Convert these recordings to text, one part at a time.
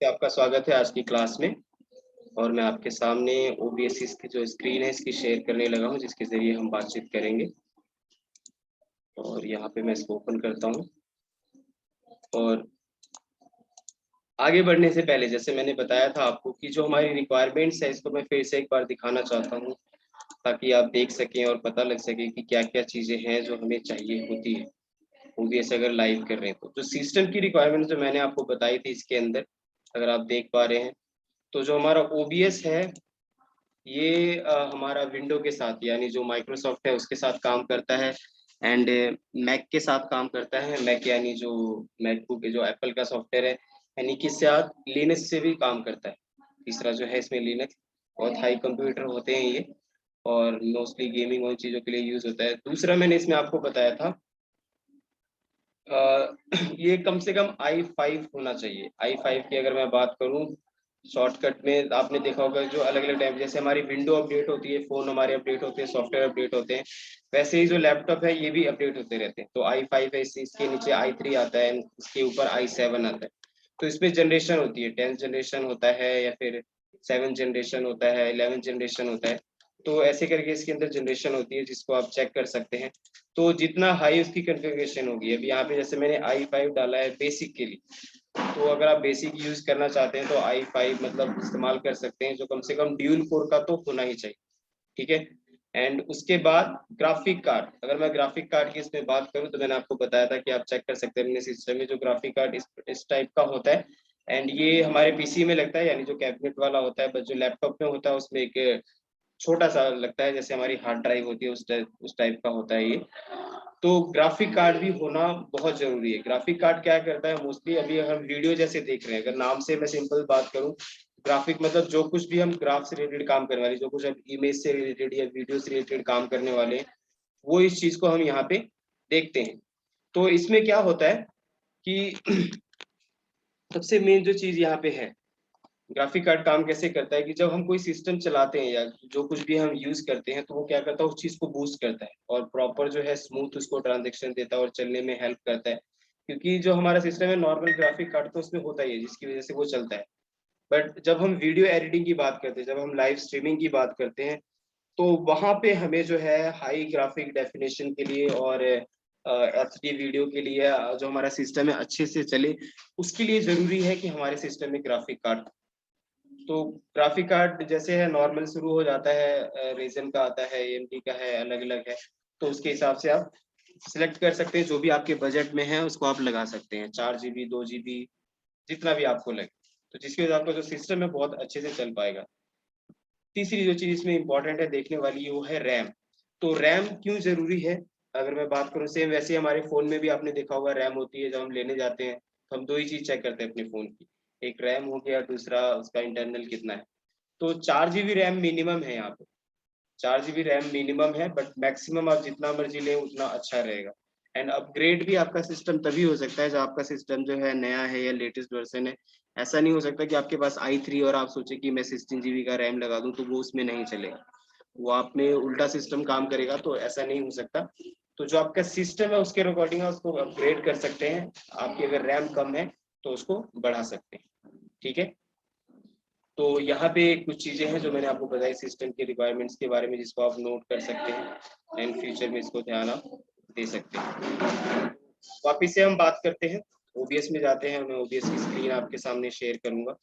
आपका स्वागत है आज की क्लास में। और मैं आपके सामने OBS की जो स्क्रीन है इसकी शेयर करने लगा हूं, जिसके जरिए हम बातचीत करेंगे। और यहाँ पे मैं इसको ओपन करता हूं। और आगे बढ़ने से पहले जैसे मैंने बताया था आपको कि जो हमारी रिक्वायरमेंट्स है इसको मैं फिर से एक बार दिखाना चाहता हूँ, ताकि आप देख सकें और पता लग सके कि क्या क्या चीज़ें हैं जो हमें चाहिए होती है OBS अगर लाइव कर रहे हैं। तो जो सिस्टम की रिक्वायरमेंट जो मैंने आपको बताई थी इसके अंदर अगर आप देख पा रहे हैं, तो जो हमारा OBS है ये हमारा विंडो के साथ यानी जो माइक्रोसॉफ्ट है उसके साथ काम करता है। एंड मैक के साथ काम करता है। मैक यानी जो मैकबुक जो एप्पल का सॉफ्टवेयर है, यानी कि साथ लिनक्स से भी काम करता है। तीसरा जो है इसमें लिनक्स, बहुत हाई कंप्यूटर होते हैं ये, और मोस्टली गेमिंग और चीज़ों के लिए यूज होता है। दूसरा मैंने इसमें आपको बताया था ये कम से कम i5 होना चाहिए। i5 की अगर मैं बात करूं, शॉर्टकट में आपने देखा होगा जो अलग अलग टाइप, जैसे हमारी विंडो अपडेट होती है, फोन हमारे अपडेट होते हैं, सॉफ्टवेयर अपडेट होते हैं, वैसे ही जो लैपटॉप है ये भी अपडेट होते रहते हैं। तो i5 है, इसके नीचे i3 आता है, इसके ऊपर i7 आता है। तो इसमें जनरेशन होती है, 10th जनरेशन होता है या फिर 7th जनरेशन होता है, 11th जनरेशन होता है। तो ऐसे करके इसके अंदर जनरेशन होती है जिसको आप चेक कर सकते हैं। तो जितना हाई उसकी कॉन्फ़िगरेशन होगी, अभी यहाँ पे जैसे मैंने i5 डाला है बेसिक के लिए, तो अगर आप बेसिक यूज करना चाहते हैं तो i5 मतलब इस्तेमाल कर सकते हैं, जो कम से कम ड्यूल कोर का तो होना ही चाहिए। ठीक है। एंड उसके बाद ग्राफिक कार्ड, अगर मैं ग्राफिक कार्ड की इसमें बात करूं तो मैंने आपको बताया था कि आप चेक कर सकते हैं अपने सिस्टम में जो ग्राफिक कार्ड इस टाइप का होता है। एंड ये हमारे पीसी में लगता है, यानी जो कैबिनेट वाला होता है, बस जो लैपटॉप में होता है उसमें एक छोटा सा लगता है, जैसे हमारी हार्ड ड्राइव होती है उस टाइप का होता है ये। तो ग्राफिक कार्ड भी होना बहुत जरूरी है। ग्राफिक कार्ड क्या करता है, मोस्टली अभी हम वीडियो जैसे देख रहे हैं, अगर नाम से मैं सिंपल बात करूं, ग्राफिक मतलब जो कुछ भी हम ग्राफ से रिलेटेड काम करने वाले, जो कुछ हम इमेज से रिलेटेड या वीडियो से रिलेटेड काम करने वाले हैं, वो इस चीज को हम यहाँ पे देखते हैं। तो इसमें क्या होता है कि सबसे मेन जो चीज यहाँ पे है, ग्राफिक कार्ड काम कैसे करता है कि जब हम कोई सिस्टम चलाते हैं या जो कुछ भी हम यूज करते हैं, तो वो क्या करता है, उस चीज को बूस्ट करता है और प्रॉपर जो है स्मूथ उसको ट्रांजेक्शन देता है और चलने में हेल्प करता है। क्योंकि जो हमारा सिस्टम है नॉर्मल ग्राफिक कार्ड तो उसमें होता ही है, जिसकी वजह से वो चलता है। बट जब हम वीडियो एडिटिंग की बात करते हैं, जब हम लाइव स्ट्रीमिंग की बात करते हैं, तो वहां पे हमें जो है हाई ग्राफिक डेफिनेशन के लिए और HD वीडियो के लिए जो हमारा सिस्टम है अच्छे से चले, उसके लिए जरूरी है कि हमारे सिस्टम में ग्राफिक कार्ड। तो ग्राफिक कार्ड जैसे है नॉर्मल शुरू हो जाता है, रीजन का आता है, AMD का है, अलग अलग है। तो उसके हिसाब से आप सिलेक्ट कर सकते हैं, जो भी आपके बजट में है उसको आप लगा सकते हैं, 4 GB 2 GB जितना भी आपको लगे। तो जिसकी वजह से आपका जो सिस्टम है बहुत अच्छे से चल पाएगा। तीसरी जो चीज इसमें इंपॉर्टेंट है देखने वाली, वो है रैम। तो रैम क्यों जरूरी है, अगर मैं बात करूँ, सेम वैसे हमारे फोन में भी आपने देखा होगा रैम होती है। जब हम लेने जाते हैं तो हम दो ही चीज चेक करते हैं अपने फोन की, एक रैम हो गया, दूसरा उसका इंटरनल कितना है। तो 4 GB रैम मिनिमम है यहाँ पे, 4 GB रैम मिनिमम है, बट मैक्सिमम आप जितना मर्जी लें उतना अच्छा रहेगा। एंड अपग्रेड भी आपका सिस्टम तभी हो सकता है जब आपका सिस्टम जो है नया है या लेटेस्ट वर्जन है। ऐसा नहीं हो सकता कि आपके पास i3 और आप सोचे कि मैं 16 GB का रैम लगा दूं तो वो उसमें नहीं चलेगा, वो आप में उल्टा सिस्टम काम करेगा, तो ऐसा नहीं हो सकता। तो जो आपका सिस्टम है उसके अकॉर्डिंग उसको अपग्रेड कर सकते हैं। आपकी अगर रैम कम है तो उसको बढ़ा सकते हैं। ठीक है। तो यहाँ पे कुछ चीजें हैं जो मैंने आपको बताई सिस्टम के रिक्वायरमेंट्स के बारे में, जिसको आप नोट कर सकते हैं एंड फ्यूचर में इसको ध्यान आप दे सकते हैं। वापिस से हम बात करते हैं, OBS में जाते हैं। मैं OBS की स्क्रीन आपके सामने शेयर करूंगा।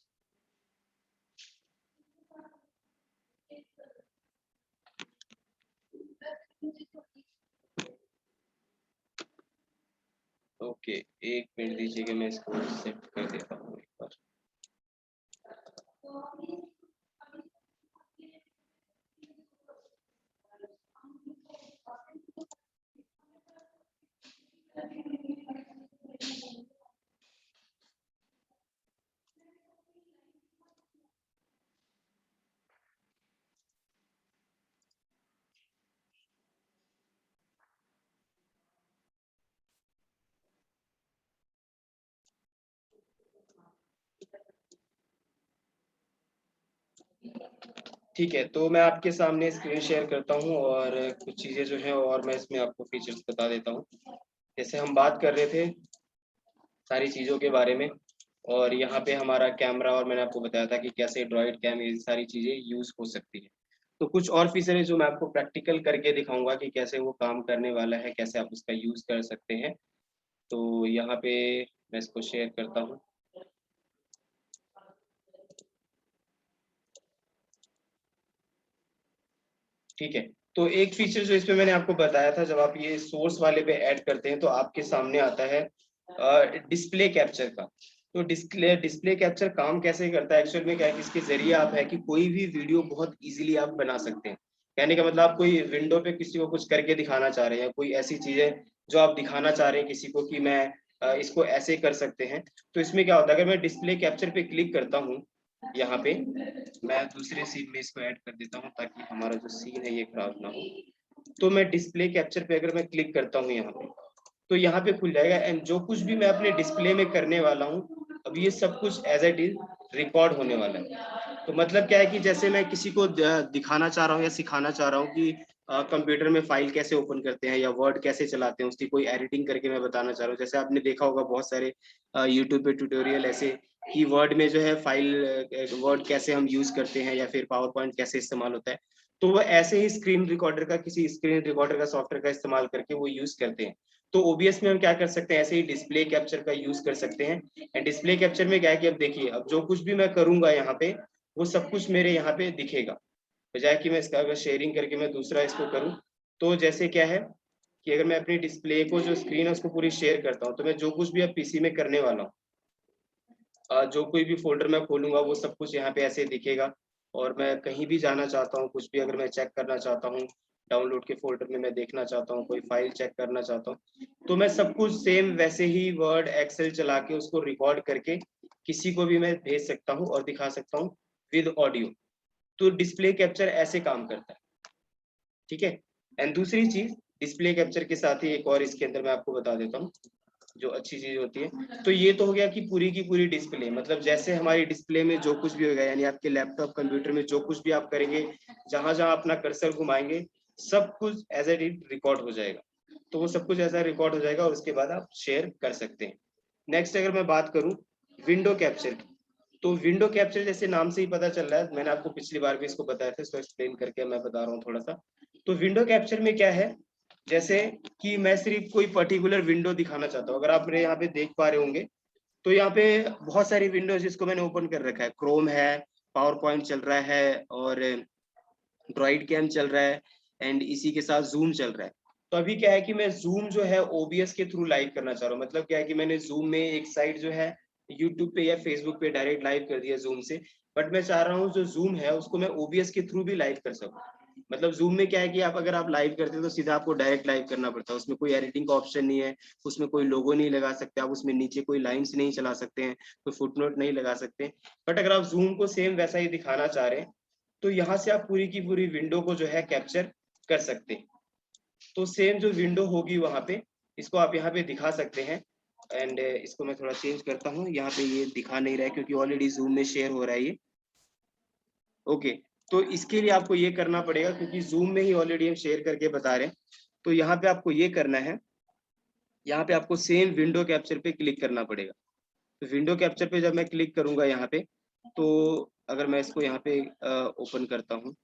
ओके, एक मिनट दीजिएगा, मैं इसको सेट कर देता हूँ एक बार। ठीक है, तो मैं आपके सामने स्क्रीन शेयर करता हूँ और कुछ चीज़ें जो है और मैं इसमें आपको फीचर्स बता देता हूँ। जैसे हम बात कर रहे थे सारी चीज़ों के बारे में, और यहाँ पे हमारा कैमरा, और मैंने आपको बताया था कि कैसे ड्रॉइड कैम, ये सारी चीजें यूज हो सकती है। तो कुछ और फीचर है जो मैं आपको प्रैक्टिकल करके दिखाऊंगा कि कैसे वो काम करने वाला है, कैसे आप उसका यूज कर सकते हैं। तो यहाँ पे मैं इसको शेयर करता हूँ। ठीक है, तो एक फीचर जो इसमें मैंने आपको बताया था, जब आप ये सोर्स वाले पे ऐड करते हैं तो आपके सामने आता है डिस्प्ले कैप्चर का। तो डिस्प्ले डिस्प्ले कैप्चर काम कैसे करता है एक्चुअल में, क्या है कि इसके जरिए आप है कि कोई भी वीडियो बहुत इजीली आप बना सकते हैं। कहने का मतलब, आप कोई विंडो पे किसी को कुछ करके दिखाना चाह रहे हैं, कोई ऐसी चीज है जो आप दिखाना चाह रहे हैं किसी को कि मैं इसको ऐसे कर सकते हैं। तो इसमें क्या होता है, अगर मैं डिस्प्ले कैप्चर पे क्लिक करता हूँ, यहाँ पे मैं दूसरे सीन में इसको ऐड कर देता हूँ ताकि हमारा जो सीन है ये खराब ना हो। तो मैं डिस्प्ले कैप्चर पे अगर मैं क्लिक करता हूँ यहाँ पे, तो यहाँ पे खुल जाएगा, एंड जो कुछ भी मैं अपने डिस्प्ले में करने वाला हूँ, अब ये सब कुछ एज इट इज रिकॉर्ड होने वाला है। तो मतलब क्या है कि जैसे मैं किसी को दिखाना चाह रहा हूँ या सिखाना चाह रहा हूँ कि कंप्यूटर में फाइल कैसे ओपन करते हैं या वर्ड कैसे चलाते हैं, उसकी कोई एडिटिंग करके मैं बताना चाह रहा हूँ। जैसे आपने देखा होगा बहुत सारे यूट्यूब पे ट्यूटोरियल ऐसे कि वर्ड में जो है फाइल, वर्ड कैसे हम यूज करते हैं या फिर पावर पॉइंट कैसे इस्तेमाल होता है। तो वो ऐसे ही स्क्रीन रिकॉर्डर का, किसी स्क्रीन रिकॉर्डर का सॉफ्टवेयर का इस्तेमाल करके वो यूज करते हैं। तो ओबीएस में हम क्या कर सकते हैं, ऐसे ही डिस्प्ले कैप्चर का यूज कर सकते हैं। एंड डिस्प्ले कैप्चर में क्या है कि अब देखिए, अब जो कुछ भी मैं करूंगा यहाँ पे, वो सब कुछ मेरे यहाँ पे दिखेगा। बजाय कि मैं इसका अगर शेयरिंग करके मैं दूसरा इसको करूँ, तो जैसे क्या है कि अगर मैं अपनी डिस्प्ले को, जो स्क्रीन है उसको पूरी शेयर करता हूँ, तो मैं जो कुछ भी अब पीसी में करने वाला हूँ, जो कोई भी फोल्डर मैं खोलूंगा वो सब कुछ यहाँ पे ऐसे दिखेगा। और मैं कहीं भी जाना चाहता हूँ, कुछ भी अगर मैं चेक करना चाहता हूँ, डाउनलोड के फोल्डर में मैं देखना चाहता हूँ, कोई फाइल चेक करना चाहता हूँ, तो मैं सब कुछ सेम वैसे ही वर्ड एक्सेल चला के उसको रिकॉर्ड करके किसी को भी मैं भेज सकता हूँ और दिखा सकता हूँ विद ऑडियो। तो डिस्प्ले कैप्चर ऐसे काम करता है। ठीक है, एंड दूसरी चीज, डिस्प्ले कैप्चर के साथ ही एक और इसके अंदर मैं आपको बता देता हूँ जो अच्छी चीज होती है। तो ये तो हो गया कि पूरी की पूरी डिस्प्ले, मतलब जैसे हमारी डिस्प्ले में जो कुछ भी होगा, यानी आपके लैपटॉप कंप्यूटर में जो कुछ भी आप करेंगे, जहां जहां अपना कर्सर घुमाएंगे, सब कुछ एज ए रिकॉर्ड हो जाएगा। तो वो सब कुछ ऐसा रिकॉर्ड हो जाएगा और उसके बाद आप शेयर कर सकते हैं। नेक्स्ट अगर मैं बात करूं विंडो कैप्चर की, तो विंडो कैप्चर जैसे नाम से ही पता चल रहा है, मैंने आपको पिछली बार भी इसको बताया था, इसको एक्सप्लेन करके मैं बता रहा हूँ थोड़ा सा। तो विंडो कैप्चर में क्या है, जैसे कि मैं सिर्फ कोई पर्टिकुलर विंडो दिखाना चाहता हूँ। अगर आप मेरे यहाँ पे देख पा रहे होंगे, तो यहाँ पे बहुत सारी विंडोज जिसको मैंने ओपन कर रखा है, क्रोम है, पावर पॉइंट चल रहा है, और ड्रॉइड कैम चल रहा है, एंड इसी के साथ जूम चल रहा है। तो अभी क्या है कि मैं जूम जो है ओबीएस के थ्रू लाइव करना चाह रहा हूँ। मतलब क्या है कि मैंने जूम में एक साइट जो है यूट्यूब पे या फेसबुक पे डायरेक्ट लाइव कर दिया जूम से, बट मैं चाह रहा हूँ जो जूम है उसको मैं ओबीएस के थ्रू भी लाइव कर सकूँ। मतलब जूम में क्या है कि आप अगर आप लाइव करते हो तो सीधा आपको डायरेक्ट लाइव करना पड़ता है, उसमें कोई एडिटिंग का ऑप्शन नहीं है, उसमें कोई लोगो नहीं लगा सकते आप, उसमें नीचे कोई लाइंस नहीं चला सकते हैं, कोई फुटनोट नहीं लगा सकते। बट अगर आप जूम को सेम वैसा ही दिखाना चाह रहे हैं, तो यहाँ से आप पूरी की पूरी विंडो को जो है कैप्चर कर सकते हैं। तो सेम जो विंडो होगी वहां पे, इसको आप यहाँ पे दिखा सकते हैं। एंड इसको मैं थोड़ा चेंज करता हूँ, यहाँ पे ये दिखा नहीं रहा है क्योंकि ऑलरेडी जूम में शेयर हो रहा है ये। ओके, तो इसके लिए आपको ये करना पड़ेगा क्योंकि जूम में ही ऑलरेडी हम शेयर करके बता रहे हैं। तो यहाँ पे आपको ये करना है, यहाँ पे आपको सेम विंडो कैप्चर पे क्लिक करना पड़ेगा। तो विंडो कैप्चर पे जब मैं क्लिक करूंगा यहाँ पे, तो अगर मैं इसको यहाँ पे ओपन करता हूँ,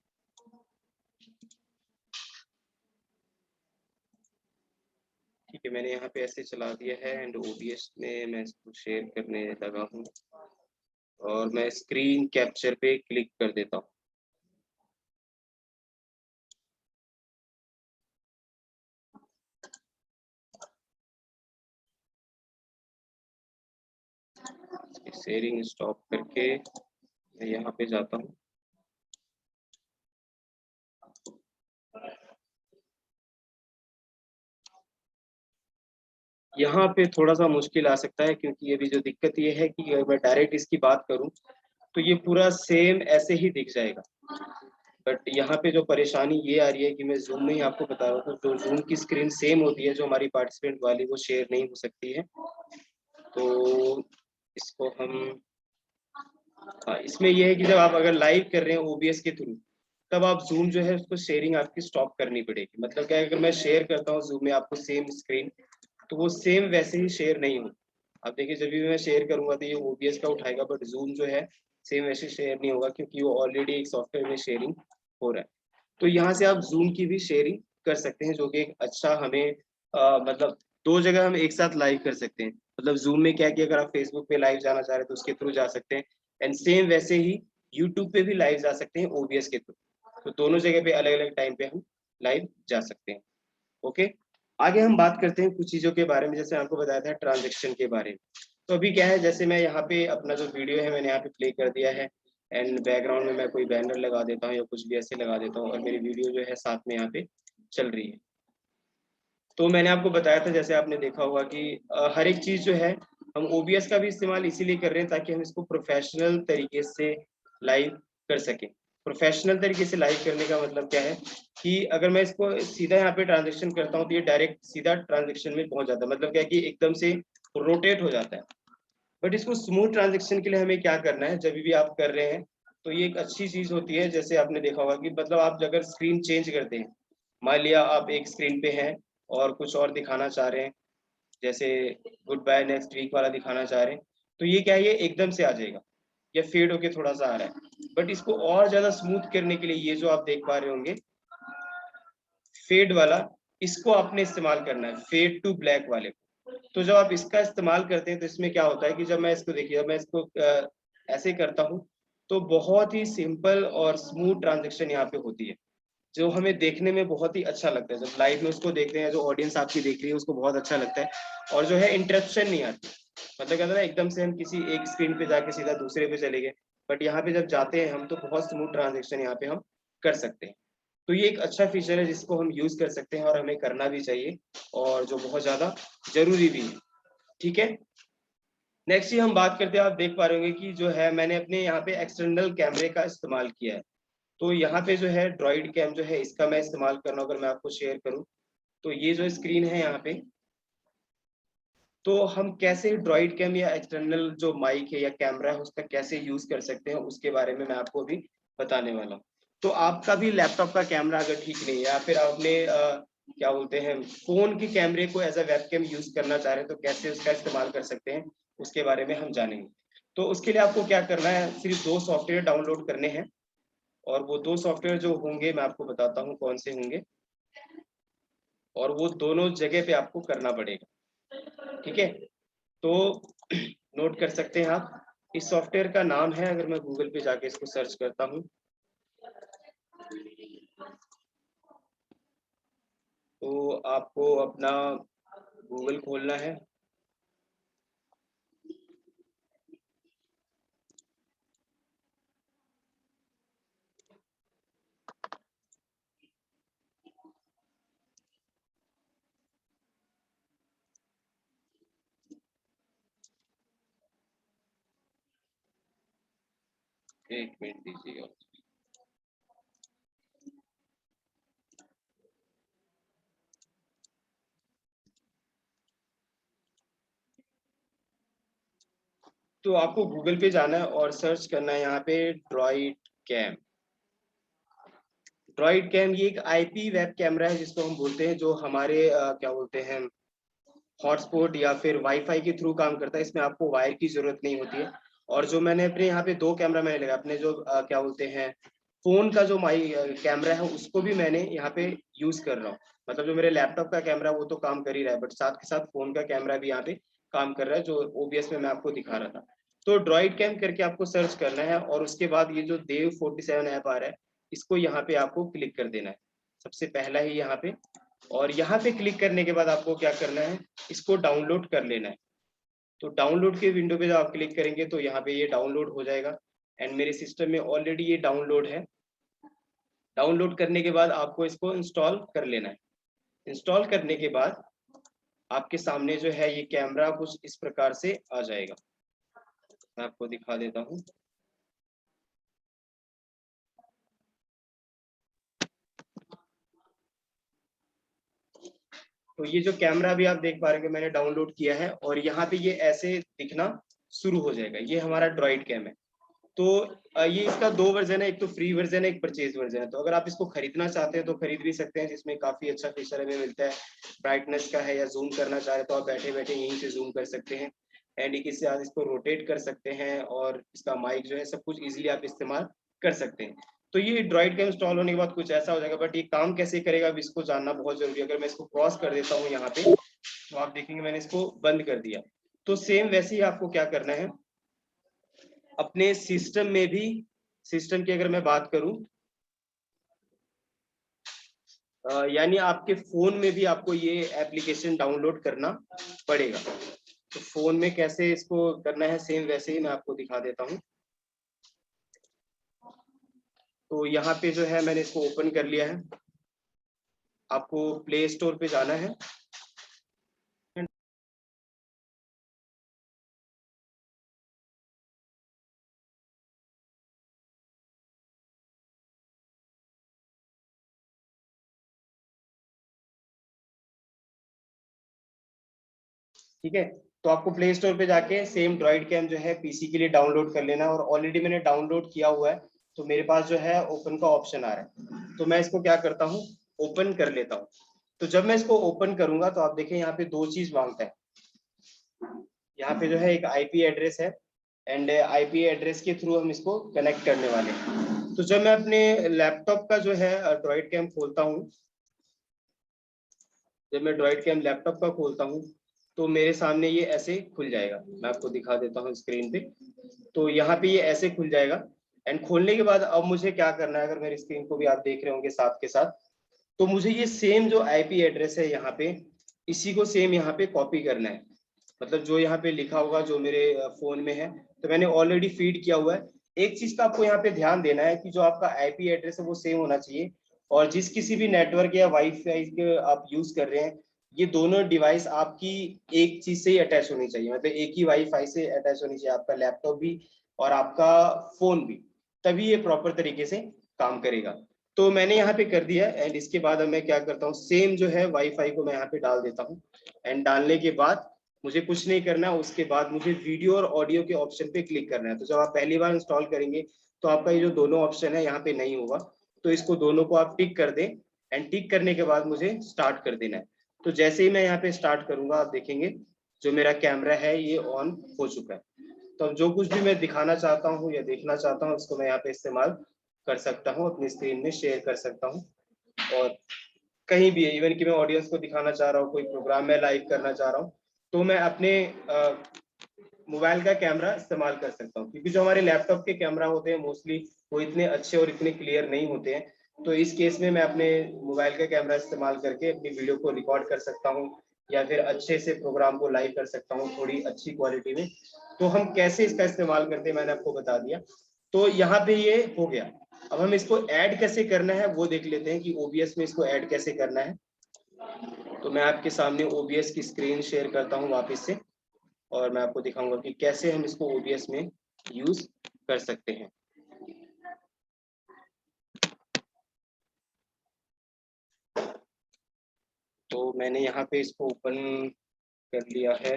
ठीक है, मैंने यहाँ पे ऐसे चला दिया है, एंड ओबीएस में मैं इसको शेयर करने लगा हूँ और मैं स्क्रीन कैप्चर पे क्लिक कर देता हूँ। शेयरिंग स्टॉप करके मैं यहाँ पे जाता हूँ। यहाँ पे थोड़ा सा मुश्किल आ सकता है क्योंकि अभी जो दिक्कत ये है कि अगर मैं डायरेक्ट इसकी बात करूँ तो ये पूरा सेम ऐसे ही दिख जाएगा। बट यहाँ पे जो परेशानी ये आ रही है कि मैं जूम में ही आपको बता रहा हूँ, तो जो जूम की स्क्रीन सेम होती है जो हमारी पार्टिसिपेंट वाली, वो शेयर नहीं हो सकती है। तो इसको हम, हाँ, इसमें ये है कि जब आप अगर लाइव कर रहे हैं ओबीएस के थ्रू, तब आप जूम जो है उसको शेयरिंग आपकी स्टॉप करनी पड़ेगी। मतलब क्या है, अगर मैं शेयर करता हूँ जूम में आपको सेम स्क्रीन, तो वो सेम वैसे ही शेयर नहीं हो। अब देखिए जब भी मैं शेयर करूंगा तो ये OBS का उठाएगा, बट जूम जो है सेम वैसे शेयर नहीं होगा, क्योंकि वो ऑलरेडी एक सॉफ्टवेयर में शेयरिंग हो रहा है। तो यहाँ से आप जूम की भी शेयरिंग कर सकते हैं, जो कि एक अच्छा हमें मतलब दो जगह हम एक साथ लाइव कर सकते हैं। मतलब जूम में क्या किया, अगर आप फेसबुक पे लाइव जाना चाह रहे हैं तो उसके थ्रू जा सकते हैं, एंड सेम वैसे ही यूट्यूब पे भी लाइव जा सकते हैं OBS के थ्रू। तो दोनों जगह पे अलग अलग टाइम पे हम लाइव जा सकते हैं। ओके, आगे हम बात करते हैं कुछ चीजों के बारे में, जैसे आपको बताया था ट्रांजेक्शन के बारे में। तो अभी क्या है, जैसे मैं यहाँ पे अपना जो वीडियो है मैंने यहाँ पे प्ले कर दिया है, एंड बैकग्राउंड में मैं कोई बैनर लगा देता हूँ या कुछ भी ऐसे लगा देता हूँ, और मेरी वीडियो जो है साथ में यहाँ पे चल रही है। तो मैंने आपको बताया था, जैसे आपने देखा होगा कि हर एक चीज जो है हम OBS का भी इस्तेमाल इसीलिए कर रहे हैं ताकि हम इसको प्रोफेशनल तरीके से लाइव कर सकें। प्रोफेशनल तरीके से लाइव करने का मतलब क्या है कि अगर मैं इसको सीधा यहाँ पे ट्रांजेक्शन करता हूँ तो ये डायरेक्ट सीधा ट्रांजेक्शन में पहुंच जाता है, मतलब क्या है कि एकदम से रोटेट हो जाता है। बट इसको स्मूथ ट्रांजेक्शन के लिए हमें क्या करना है, जब भी आप कर रहे हैं तो ये एक अच्छी चीज होती है। जैसे आपने देखा होगा कि मतलब आप अगर स्क्रीन चेंज करते हैं, मान लिया आप एक स्क्रीन पे हैं और कुछ और दिखाना चाह रहे हैं, जैसे गुड बाय नेक्स्ट वीक वाला दिखाना चाह रहे हैं, तो ये क्या है, ये एकदम से आ जाएगा या फेड होके थोड़ा सा आ रहा है। बट इसको और ज्यादा स्मूथ करने के लिए ये जो आप देख पा रहे होंगे फेड वाला, इसको आपने इस्तेमाल करना है, फेड टू ब्लैक वाले को। तो जब आप इसका इस्तेमाल करते हैं तो इसमें क्या होता है कि जब मैं इसको देखिए, जब मैं इसको ऐसे करता हूँ तो बहुत ही सिंपल और स्मूथ ट्रांजेक्शन यहाँ पे होती है, जो हमें देखने में बहुत ही अच्छा लगता है। जब लाइव में उसको देखते हैं, जो ऑडियंस आपकी देख रही है उसको बहुत अच्छा लगता है, और जो है इंटरप्शन नहीं आती। मतलब कहते हैं ना, एकदम से हम किसी एक स्क्रीन पे जाके सीधा दूसरे पे चले गए, बट यहाँ पे जब जाते हैं हम तो बहुत स्मूथ ट्रांजेक्शन यहाँ पे हम कर सकते हैं। तो ये एक अच्छा फीचर है जिसको हम यूज कर सकते हैं और हमें करना भी चाहिए, और जो बहुत ज्यादा जरूरी भी है। ठीक है, नेक्स्ट ही हम बात करते हैं। आप देख पा रहे होंगे कि जो है मैंने अपने यहाँ पे एक्सटर्नल कैमरे का इस्तेमाल किया है। तो यहाँ पे जो है ड्रॉइड कैम जो है इसका मैं इस्तेमाल कर रहा हूँ। अगर मैं आपको शेयर करूँ तो ये जो स्क्रीन है यहाँ पे, तो हम कैसे ड्रॉइड कैम या एक्सटर्नल जो माइक है या कैमरा है उसका कैसे यूज कर सकते हैं, उसके बारे में मैं आपको अभी बताने वाला हूँ। तो आपका भी लैपटॉप का कैमरा अगर ठीक नहीं है, या फिर आपने क्या बोलते हैं फोन के कैमरे को एज अ वेबकैम यूज करना चाह रहे हैं, तो कैसे उसका इस्तेमाल कर सकते हैं उसके बारे में हम जानेंगे। तो उसके लिए आपको क्या करना है, सिर्फ 2 सॉफ्टवेयर डाउनलोड करने हैं, और वो 2 सॉफ्टवेयर जो होंगे मैं आपको बताता हूँ कौन से होंगे, और वो दोनों जगह पे आपको करना पड़ेगा। ठीक है, तो नोट कर सकते हैं आप। इस सॉफ्टवेयर का नाम है, अगर मैं गूगल पे जाके इसको सर्च करता हूँ तो आपको अपना गूगल खोलना है। एक मिनट दीजिएगा। तो आपको गूगल पे जाना है और सर्च करना है यहाँ पे ड्रॉइड कैम। ड्रॉइड कैम ये एक IP वेब कैमरा है जिसको हम बोलते हैं, जो हमारे क्या बोलते हैं हॉटस्पॉट या फिर वाईफाई के थ्रू काम करता है। इसमें आपको वायर की जरूरत नहीं होती है। और जो मैंने अपने यहाँ पे 2 कैमरा मैंने लगा, अपने जो क्या बोलते हैं फोन का जो माई कैमरा है उसको भी मैंने यहाँ पे यूज कर रहा हूँ। मतलब जो मेरे लैपटॉप का कैमरा वो तो काम कर ही रहा है, बट साथ के साथ फोन का कैमरा भी यहाँ पे काम कर रहा है, जो OBS में मैं आपको दिखा रहा था। तो ड्रॉइड कैम करके आपको सर्च करना है, और उसके बाद ये जो देव 47 ऐप आ रहा है इसको यहाँ पे आपको क्लिक कर देना है, सबसे पहला ही यहाँ पे। और यहाँ पे क्लिक करने के बाद आपको क्या करना है, इसको डाउनलोड कर लेना है। तो डाउनलोड के विंडो पे जब आप क्लिक करेंगे तो यहाँ पे ये डाउनलोड हो जाएगा, एंड मेरे सिस्टम में ऑलरेडी ये डाउनलोड है। डाउनलोड करने के बाद आपको इसको इंस्टॉल कर लेना है। इंस्टॉल करने के बाद आपके सामने जो है ये कैमरा कुछ इस प्रकार से आ जाएगा। मैं आपको दिखा देता हूँ। तो ये जो कैमरा भी आप देख पा रहे हैं मैंने डाउनलोड किया है, और यहाँ पे ये ऐसे दिखना शुरू हो जाएगा। ये हमारा ड्रॉइड कैम है। तो ये इसका 2 वर्जन है, एक तो फ्री वर्जन है, एक परचेज वर्जन है। तो अगर आप इसको खरीदना चाहते हैं तो खरीद भी सकते हैं, जिसमें काफी अच्छा फीचर हमें मिलता है। ब्राइटनेस का है या जूम करना चाह रहे तो आप बैठे बैठे यहीं से जूम कर सकते हैं। एंड इससे आप इसको रोटेट कर सकते हैं और इसका माइक जो है सब कुछ इजीली आप इस्तेमाल कर सकते हैं। तो ये ड्रॉइड कैम इंस्टॉल होने के बाद कुछ ऐसा हो जाएगा, बट ये काम कैसे करेगा अब इसको जानना बहुत जरूरी है। अगर मैं इसको क्रॉस कर देता हूँ यहाँ पे तो आप देखेंगे मैंने इसको बंद कर दिया। तो सेम वैसे ही आपको क्या करना है अपने सिस्टम में भी, सिस्टम की अगर मैं बात करूं यानी आपके फोन में भी आपको ये एप्लीकेशन डाउनलोड करना पड़ेगा। तो फोन में कैसे इसको करना है सेम वैसे ही मैं आपको दिखा देता हूं। तो यहाँ पे जो है मैंने इसको ओपन कर लिया है। आपको प्ले स्टोर पे जाना है। ठीक है, तो आपको प्ले स्टोर पे जाके सेम ड्रॉइड कैम जो है पीसी के लिए डाउनलोड कर लेना, और ऑलरेडी मैंने डाउनलोड किया हुआ है तो मेरे पास जो है ओपन का ऑप्शन आ रहा है। तो मैं इसको क्या करता हूँ ओपन कर लेता हूँ। तो जब मैं इसको ओपन करूंगा तो आप देखें यहाँ पे दो चीज मांगता है। यहाँ पे जो है एक आईपी एड्रेस है एंड आईपी एड्रेस के थ्रू हम इसको कनेक्ट करने वाले हैं। तो जब मैं अपने लैपटॉप का जो है ड्रॉइड कैम खोलता हूँ, जब मैं ड्रॉइड कैम लैपटॉप का खोलता हूँ तो मेरे सामने ये ऐसे खुल जाएगा। मैं आपको दिखा देता हूँ स्क्रीन पे। तो यहाँ पे ये ऐसे खुल जाएगा एंड खोलने के बाद अब मुझे क्या करना है, अगर मेरी स्क्रीन को भी आप देख रहे होंगे साथ के साथ, तो मुझे ये सेम जो आईपी एड्रेस है यहाँ पे इसी को सेम यहाँ पे कॉपी करना है। मतलब जो यहाँ पे लिखा होगा जो मेरे फोन में है तो मैंने ऑलरेडी फीड किया हुआ है। एक चीज का आपको यहाँ पे ध्यान देना है कि जो आपका आईपी एड्रेस है वो सेम होना चाहिए, और जिस किसी भी नेटवर्क या वाईफाई के आप यूज कर रहे हैं ये दोनों डिवाइस आपकी एक चीज से ही अटैच होनी चाहिए। मतलब एक ही वाईफाई से अटैच होनी चाहिए, आपका लैपटॉप भी और आपका फोन भी, तभी ये प्रॉपर तरीके से काम करेगा। तो मैंने यहाँ पे कर दिया एंड इसके बाद अब मैं क्या करता हूँ सेम जो है वाईफाई को मैं यहाँ पे डाल देता हूँ। एंड डालने के बाद मुझे कुछ नहीं करना है, उसके बाद मुझे वीडियो और ऑडियो के ऑप्शन पे क्लिक करना है। तो जब आप पहली बार इंस्टॉल करेंगे तो आपका ये जो दोनों ऑप्शन है यहाँ पे नहीं होगा, तो इसको दोनों को आप टिक कर दें एंड टिक करने के बाद मुझे स्टार्ट कर देना है। तो जैसे ही मैं यहाँ पे स्टार्ट करूंगा आप देखेंगे जो मेरा कैमरा है ये ऑन हो चुका है। तो जो कुछ भी मैं दिखाना चाहता हूँ या देखना चाहता हूँ इसको मैं यहाँ पे इस्तेमाल कर सकता हूँ, अपनी स्क्रीन में शेयर कर सकता हूँ। और कहीं भी इवन कि मैं ऑडियंस को दिखाना चाह रहा हूँ, कोई प्रोग्राम में लाइव करना चाह रहा हूँ तो मैं अपने मोबाइल का कैमरा इस्तेमाल कर सकता हूँ, क्योंकि जो हमारे लैपटॉप के कैमरा होते हैं मोस्टली वो इतने अच्छे और इतने क्लियर नहीं होते हैं। तो इस केस में मैं अपने मोबाइल का कैमरा इस्तेमाल करके अपनी वीडियो को रिकॉर्ड कर सकता हूँ या फिर अच्छे से प्रोग्राम को लाइव कर सकता हूँ थोड़ी अच्छी क्वालिटी में। तो हम कैसे इसका इस्तेमाल करते हैं मैंने आपको बता दिया। तो यहाँ पे ये हो गया। अब हम इसको ऐड कैसे करना है वो देख लेते हैं कि ओबीएस में इसको ऐड कैसे करना है। तो मैं आपके सामने ओबीएस की स्क्रीन शेयर करता हूँ वापस से, और मैं आपको दिखाऊंगा कि कैसे हम इसको ओबीएस में यूज कर सकते हैं। तो मैंने यहाँ पे इसको ओपन कर लिया है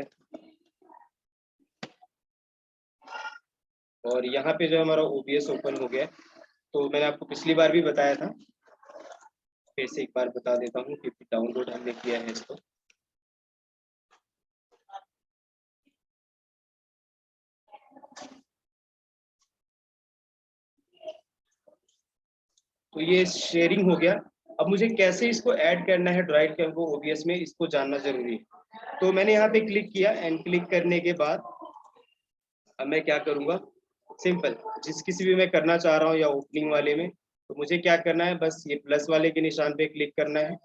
और यहाँ पे जो हमारा ओबीएस ओपन हो गया। तो मैंने आपको पिछली बार भी बताया था, फिर से एक बार बता देता हूँ कि डाउनलोड हमने किया है इसको। तो ये शेयरिंग हो गया। अब मुझे कैसे इसको ऐड करना है ड्रॉइड कैम को ओबीएस में इसको जानना जरूरी है। तो मैंने यहाँ पे क्लिक किया एंड क्लिक करने के बाद अब मैं क्या करूँगा, सिंपल जिस किसी भी मैं करना चाह रहा हूँ या ओपनिंग वाले में, तो मुझे क्या करना है बस ये प्लस वाले के निशान पे क्लिक करना है,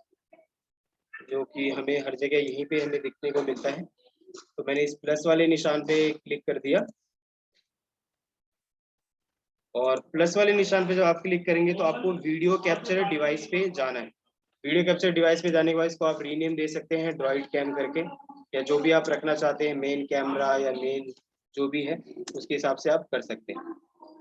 जो कि हमें हर जगह यहीं पे हमें दिखने को मिलता है। तो मैंने इस प्लस वाले निशान पे क्लिक कर दिया और प्लस वाले निशान पे जब आप क्लिक करेंगे तो आपको वीडियो कैप्चर डिवाइस पे जाना है। वीडियो कैप्चर डिवाइस पे जाने के बाद इसको आप रीनेम दे सकते हैं ड्रॉइड कैम करके, या जो भी आप रखना चाहते हैं मेन कैमरा या मेन जो भी है उसके हिसाब से आप कर सकते हैं।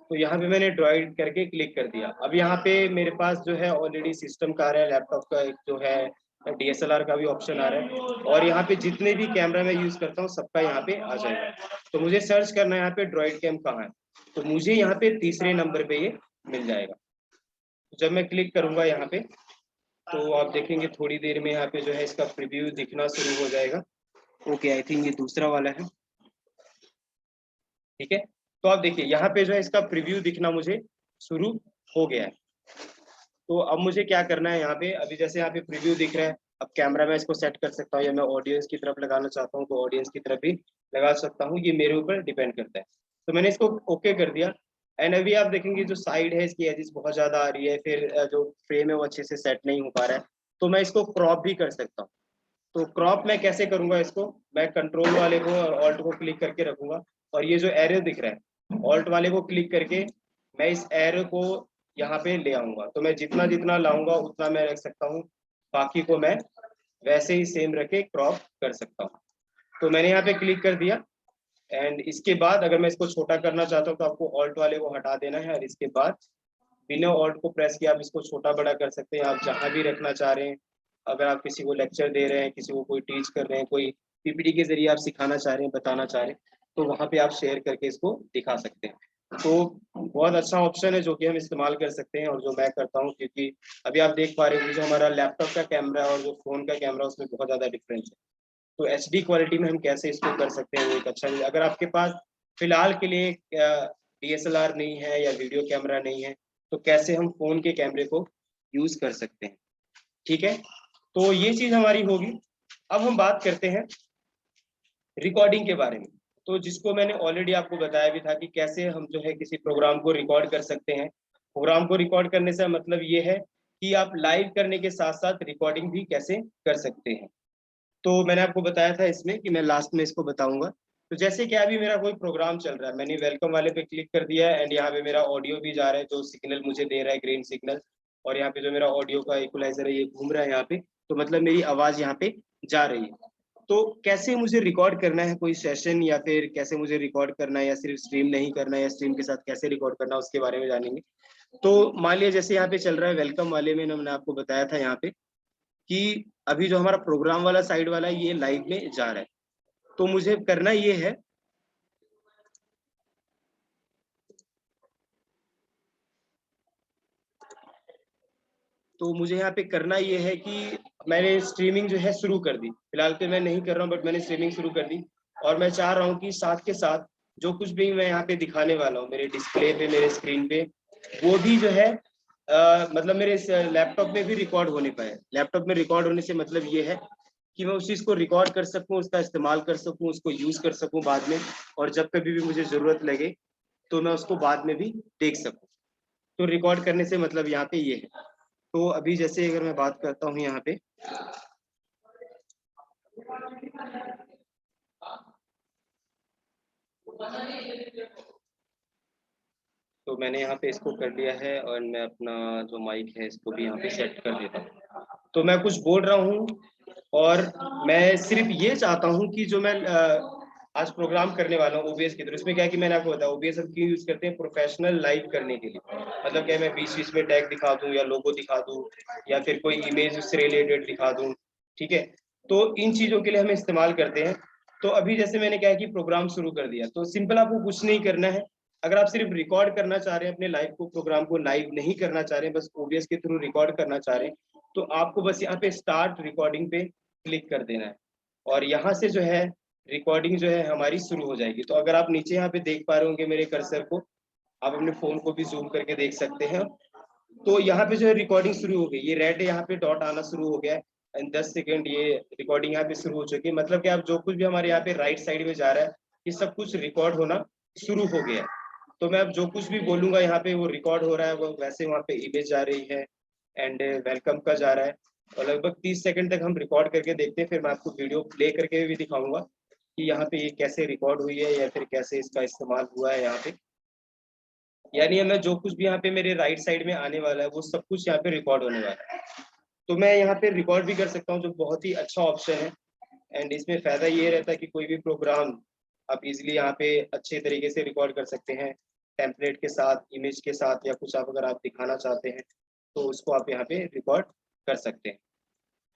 तो यहाँ पे मैंने ड्रॉइड करके क्लिक कर दिया। अब यहाँ पे मेरे पास जो है ऑलरेडी सिस्टम का आ रहा है, लैपटॉप का एक जो है डीएसएलआर का भी ऑप्शन आ रहा है, और यहाँ पे जितने भी कैमरा मैं यूज करता हूँ सबका यहाँ पे आ जाएगा। तो मुझे सर्च करना है यहाँ पे ड्रॉइड कैम कहाँ है, तो मुझे यहाँ पे तीसरे नंबर पे ये मिल जाएगा। जब मैं क्लिक करूंगा यहाँ पे तो आप देखेंगे थोड़ी देर में यहाँ पे जो है इसका प्रीव्यू दिखना शुरू हो जाएगा। ओके, आई थिंक ये दूसरा वाला है। ठीक है, तो आप देखिए यहाँ पे जो है इसका प्रीव्यू दिखना मुझे शुरू हो गया है। तो अब मुझे क्या करना है यहाँ पे, अभी जैसे यहाँ पे प्रीव्यू दिख रहा है, अब कैमरा में इसको सेट कर सकता हूँ, या मैं ऑडियंस की तरफ लगाना चाहता हूँ तो ऑडियंस की तरफ भी लगा सकता हूँ, ये मेरे ऊपर डिपेंड करता है। तो मैंने इसको ओके कर दिया। एंड अभी आप देखेंगे जो साइड है इसकी एजिस बहुत ज्यादा आ रही है, फिर जो फ्रेम है वो अच्छे से सेट नहीं हो पा रहा है, तो मैं इसको क्रॉप भी कर सकता हूँ। तो क्रॉप मैं कैसे करूंगा इसको, मैं कंट्रोल वाले को और ऑल्ट को क्लिक करके रखूंगा, और ये जो एरो दिख रहा है ऑल्ट वाले को क्लिक करके मैं इस एरो को यहाँ पे ले आऊंगा। तो मैं जितना जितना लाऊंगा उतना मैं रख सकता हूँ, बाकी को मैं वैसे ही सेम रख के क्रॉप कर सकता हूँ। तो मैंने यहाँ पे क्लिक कर दिया। एंड इसके बाद अगर मैं इसको छोटा करना चाहता हूँ तो आपको ऑल्ट वाले को हटा देना है, और इसके बाद बिना ऑल्ट को प्रेस किए आप इसको छोटा बड़ा कर सकते हैं, आप जहां भी रखना चाह रहे हैं। अगर आप किसी को लेक्चर दे रहे हैं, किसी को कोई टीच कर रहे हैं, कोई पीपीटी के जरिए आप सिखाना चाह रहे हैं, बताना चाह रहे हैं, तो वहां पे आप शेयर करके इसको दिखा सकते हैं। तो बहुत अच्छा ऑप्शन है जो कि हम इस्तेमाल कर सकते हैं, और जो मैं करता हूँ, क्योंकि अभी आप देख पा रहे हैं जो हमारा लैपटॉप का कैमरा और जो फोन का कैमरा उसमें बहुत ज्यादा डिफरेंस है। तो एचडी क्वालिटी में हम कैसे इसको कर सकते हैं वो एक अच्छा है। अगर आपके पास फिलहाल के लिए डीएसएलआर नहीं है या वीडियो कैमरा नहीं है, तो कैसे हम फोन के कैमरे को यूज कर सकते हैं। ठीक है, तो ये चीज हमारी होगी। अब हम बात करते हैं रिकॉर्डिंग के बारे में। तो जिसको मैंने ऑलरेडी आपको बताया भी था कि कैसे हम जो है किसी प्रोग्राम को रिकॉर्ड कर सकते हैं। प्रोग्राम को रिकॉर्ड करने से मतलब ये है कि आप लाइव करने के साथ साथ रिकॉर्डिंग भी कैसे कर सकते हैं। तो मैंने आपको बताया था इसमें कि मैं लास्ट में इसको बताऊंगा। तो जैसे कि अभी मेरा कोई प्रोग्राम चल रहा है, मैंने वेलकम वाले पे क्लिक कर दिया है, एंड यहाँ पे मेरा ऑडियो भी जा रहा है, जो सिग्नल मुझे दे रहा है ग्रीन सिग्नल, और यहाँ पे जो मेरा ऑडियो का इक्वलाइजर है ये घूम रहा है यहाँ पे, तो मतलब मेरी आवाज यहाँ पे जा रही है। तो कैसे मुझे रिकॉर्ड करना है कोई सेशन, या फिर कैसे मुझे रिकॉर्ड करना है, या सिर्फ स्ट्रीम नहीं करना है, या स्ट्रीम के साथ कैसे रिकॉर्ड करना है, उसके बारे में जानेंगे। तो मान लिया जैसे यहाँ पे चल रहा है वेलकम वाले में, मैंने आपको बताया था यहाँ पे कि अभी जो हमारा प्रोग्राम वाला साइड वाला है ये लाइव में जा रहा है। तो मुझे करना ये है, तो मुझे यहाँ पे करना ये है कि मैंने स्ट्रीमिंग जो है शुरू कर दी। फिलहाल पे मैं नहीं कर रहा हूँ, बट मैंने स्ट्रीमिंग शुरू कर दी, और मैं चाह रहा हूँ कि साथ के साथ जो कुछ भी मैं यहाँ पे दिखाने वाला हूँ मेरे डिस्प्ले पे, मेरे स्क्रीन पे, वो भी जो है मतलब मेरे लैपटॉप में भी रिकॉर्ड होने पाए। लैपटॉप में रिकॉर्ड होने से मतलब ये है कि मैं उस चीज को रिकॉर्ड कर सकूं, उसका इस्तेमाल कर सकूं, उसको यूज कर सकूं बाद में, और जब कभी भी मुझे जरूरत लगे तो मैं उसको बाद में भी देख सकूं। तो रिकॉर्ड करने से मतलब यहाँ पे ये है। तो अभी जैसे अगर मैं बात करता हूँ यहाँ पे, तो मैंने यहाँ पे इसको कर लिया है, और मैं अपना जो माइक है इसको भी यहाँ पे सेट कर देता हूँ। तो मैं कुछ बोल रहा हूँ, और मैं सिर्फ ये चाहता हूँ कि जो मैं आज प्रोग्राम करने वाला हूँ ओबीएस के थ्रू, इसमें क्या है कि मैंने आपको बताया ओबीएस हम क्यों यूज करते हैं, प्रोफेशनल लाइव करने के लिए। मतलब क्या, मैं बीच बीच में टैग दिखा दूं, या लोगो दिखा दूं, या फिर कोई इमेज उससे रिलेटेड दिखा दूं। ठीक है, तो इन चीजों के लिए हम इस्तेमाल करते हैं। तो अभी जैसे मैंने क्या है कि प्रोग्राम शुरू कर दिया, तो सिंपल आपको कुछ नहीं करना है। अगर आप सिर्फ रिकॉर्ड करना चाह रहे हैं अपने लाइव को, प्रोग्राम को लाइव नहीं करना चाह रहे हैं, बस ओबीएस के थ्रू रिकॉर्ड करना चाह रहे हैं, तो आपको बस यहाँ पे स्टार्ट रिकॉर्डिंग पे क्लिक कर देना है, और यहाँ से जो है रिकॉर्डिंग जो है हमारी शुरू हो जाएगी। तो अगर आप नीचे यहाँ पे देख पा रहे होंगे मेरे कर्सर को, आप अपने फोन को भी जूम करके देख सकते हैं। तो यहाँ पे जो है रिकॉर्डिंग शुरू हो गई, ये रेड यहाँ पे डॉट आना शुरू हो गया है, एंड 10 सेकेंड ये रिकॉर्डिंग यहाँ पे शुरू हो चुकी है। मतलब कि आप जो कुछ भी हमारे यहाँ पे राइट साइड में जा रहा है, ये सब कुछ रिकॉर्ड होना शुरू हो गया है। तो मैं अब जो कुछ भी बोलूंगा यहाँ पे वो रिकॉर्ड हो रहा है, वो वैसे वहाँ पे इमेज जा रही है, एंड वेलकम का जा रहा है। और लगभग 30 सेकंड तक हम रिकॉर्ड करके देखते हैं, फिर मैं आपको वीडियो प्ले करके भी दिखाऊंगा कि यहाँ पे ये कैसे रिकॉर्ड हुई है, या फिर कैसे इसका इस्तेमाल हुआ है यहाँ पे। यानी मैं जो कुछ भी यहाँ पे मेरे राइट साइड में आने वाला है वो सब कुछ यहाँ पे रिकॉर्ड होने वाला है। तो मैं यहाँ पे रिकॉर्ड भी कर सकता हूँ, जो बहुत ही अच्छा ऑप्शन है। एंड इसमें फायदा ये रहता है कि कोई भी प्रोग्राम आप इजीली यहाँ पे अच्छे तरीके से रिकॉर्ड कर सकते हैं, टेम्पलेट के साथ, इमेज के साथ, या कुछ आप अगर आप दिखाना चाहते हैं तो उसको आप यहाँ पे रिकॉर्ड कर सकते हैं।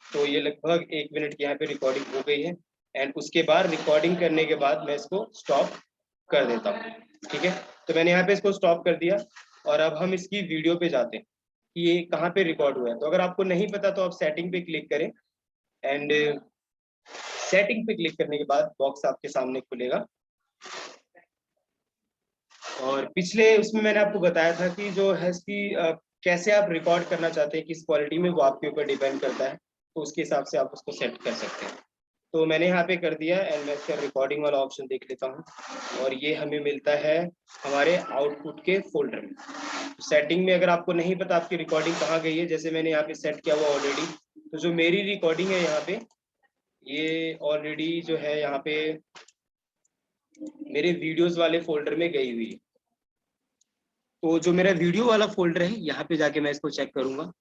तो ये लगभग 1 मिनट की यहाँ पे रिकॉर्डिंग हो गई है, एंड उसके बाद रिकॉर्डिंग करने के बाद मैं इसको स्टॉप कर देता हूँ। ठीक है, तो मैंने यहाँ पे इसको स्टॉप कर दिया, और अब हम इसकी वीडियो पे जाते हैं कि ये कहाँ पे रिकॉर्ड हुआ है। तो अगर आपको नहीं पता तो आप सेटिंग पे क्लिक करें, एंड सेटिंग पे क्लिक करने के बाद बॉक्स आपके सामने खुलेगा। और पिछले उसमें मैंने आपको बताया था कि जो है इसकी कैसे आप रिकॉर्ड करना चाहते हैं, किस क्वालिटी में, वो आपके ऊपर डिपेंड करता है, तो उसके हिसाब से आप उसको सेट कर सकते हैं। तो मैंने यहाँ पे कर दिया एंड मैं इसका रिकॉर्डिंग वाला ऑप्शन देख लेता हूँ और ये हमें मिलता है हमारे आउटपुट के फोल्डर में। सेटिंग में अगर आपको नहीं पता आपकी रिकॉर्डिंग कहाँ गई है, जैसे मैंने यहाँ पे सेट किया हुआ ऑलरेडी, तो जो मेरी रिकॉर्डिंग है यहाँ पे, ये ऑलरेडी जो है यहाँ पे मेरे वीडियोस वाले फोल्डर में गई हुई है। तो जो मेरा वीडियो वाला फोल्डर है यहाँ पे जाके मैं इसको चेक करूंगा